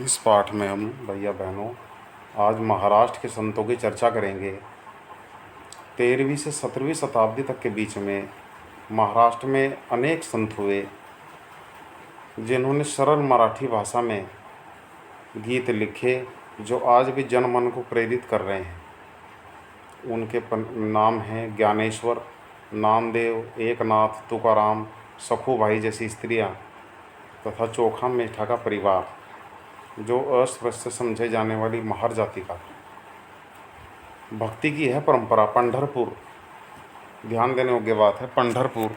इस पाठ में हम भैया बहनों आज महाराष्ट्र के संतों की चर्चा करेंगे। 13वीं से 17वीं शताब्दी तक के बीच में महाराष्ट्र में अनेक संत हुए जिन्होंने सरल मराठी भाषा में गीत लिखे जो आज भी जनमन को प्रेरित कर रहे हैं। उनके नाम हैं ज्ञानेश्वर, नामदेव, एकनाथ, तुकाराम, सखूभाई जैसी स्त्रियां तथा चोखा मेठा का परिवार, जो अस्पृश्य समझे जाने वाली महार जाति का। भक्ति की है परंपरा। पंढरपुर, ध्यान देने योग्य बात है, पंढरपुर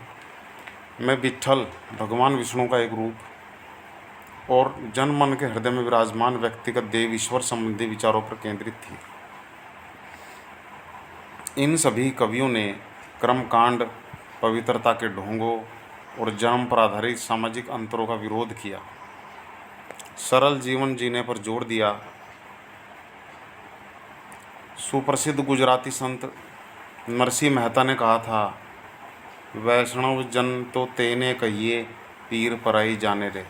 में विट्ठल भगवान विष्णु का एक रूप और जन मन के हृदय में विराजमान व्यक्तिगत देव ईश्वर संबंधी विचारों पर केंद्रित थी। इन सभी कवियों ने कर्मकांड, पवित्रता के ढोंगों और जन्म पर आधारित सामाजिक अंतरों का विरोध किया, सरल जीवन जीने पर जोर दिया। सुप्रसिद्ध गुजराती संत नरसिंह मेहता ने कहा था, वैष्णव जन तो तेने कहिए, पीर पराई जाने रे।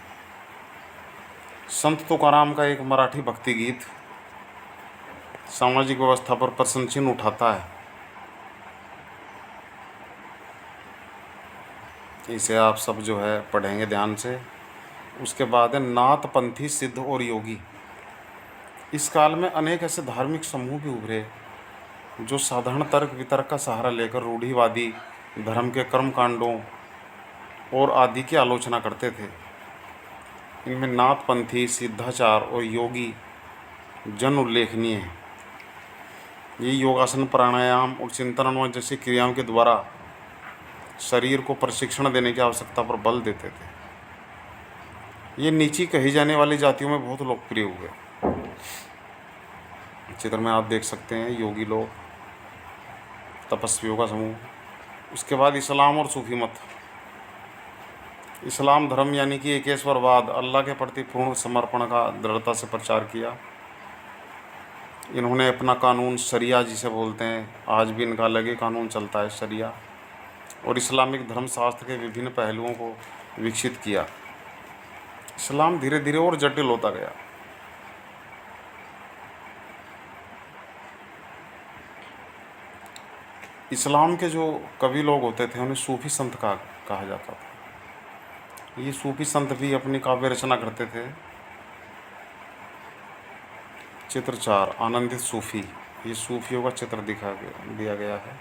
संत तुकाराम का एक मराठी भक्ति गीत सामाजिक व्यवस्था पर प्रश्न चिन्ह उठाता है। इसे आप सब जो है पढ़ेंगे ध्यान से। उसके बाद है नाथपंथी सिद्ध और योगी। इस काल में अनेक ऐसे धार्मिक समूह भी उभरे जो साधारण तर्क वितर्क का सहारा लेकर रूढ़िवादी धर्म के कर्मकांडों और आदि की आलोचना करते थे। इनमें नाथपंथी, सिद्धाचार और योगी जन उल्लेखनीय हैं। ये योगासन, प्राणायाम और चिंतन जैसी क्रियाओं के द्वारा शरीर को प्रशिक्षण देने की आवश्यकता पर बल देते थे। ये नीची कही जाने वाली जातियों में बहुत लोकप्रिय हुए। चित्र में आप देख सकते हैं योगी लोग, तपस्वियों का समूह। उसके बाद इस्लाम और सूफी मत। इस्लाम धर्म यानी कि एकेश्वरवाद, अल्लाह के प्रति पूर्ण समर्पण का दृढ़ता से प्रचार किया। इन्होंने अपना कानून शरिया जिसे बोलते हैं, आज भी इनका अलग ही कानून चलता है, शरिया, और इस्लामिक धर्मशास्त्र के विभिन्न पहलुओं को विकसित किया। इस्लाम धीरे धीरे और जटिल होता गया। इस्लाम के जो कवि लोग होते थे उन्हें सूफी संत कहा जाता था। ये सूफी संत भी अपनी काव्य रचना करते थे। चित्र 4, आनंदित सूफी। ये सूफियों का चित्र दिया गया है।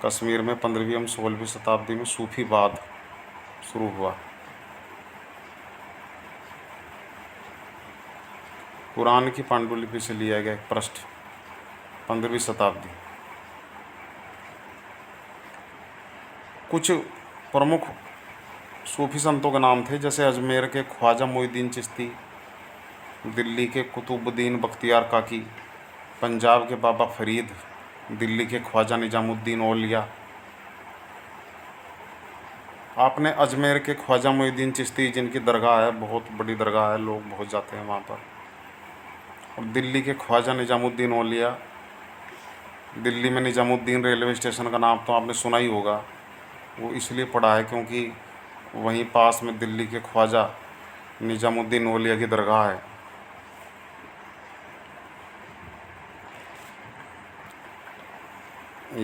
कश्मीर में 15वीं और 16वीं शताब्दी में सूफीवाद शुरू हुआ। कुरान की पांडुलिपि से लिया गया एक पृष्ठ, 15वीं शताब्दी। कुछ प्रमुख सूफी संतों के नाम थे, जैसे अजमेर के ख्वाजा मोइनुद्दीन चिश्ती, दिल्ली के कुतुबुद्दीन बख्तियार काकी, पंजाब के बाबा फरीद, दिल्ली के ख्वाजा निजामुद्दीन औलिया। आपने अजमेर के ख्वाजा मोइनुद्दीन चिश्ती, जिनकी दरगाह है, बहुत बड़ी दरगाह है, लोग बहुत जाते हैं वहाँ पर। और दिल्ली के ख्वाजा निजामुद्दीन औलिया। दिल्ली में निजामुद्दीन रेलवे स्टेशन का नाम तो आपने सुना ही होगा। वो इसलिए पड़ा है क्योंकि वहीं पास में दिल्ली के ख्वाजा निजामुद्दीन औलिया की दरगाह है।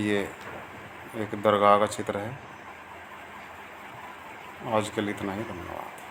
ये एक दरगाह का चित्र है। आज के लिए इतना ही, धन्यवाद।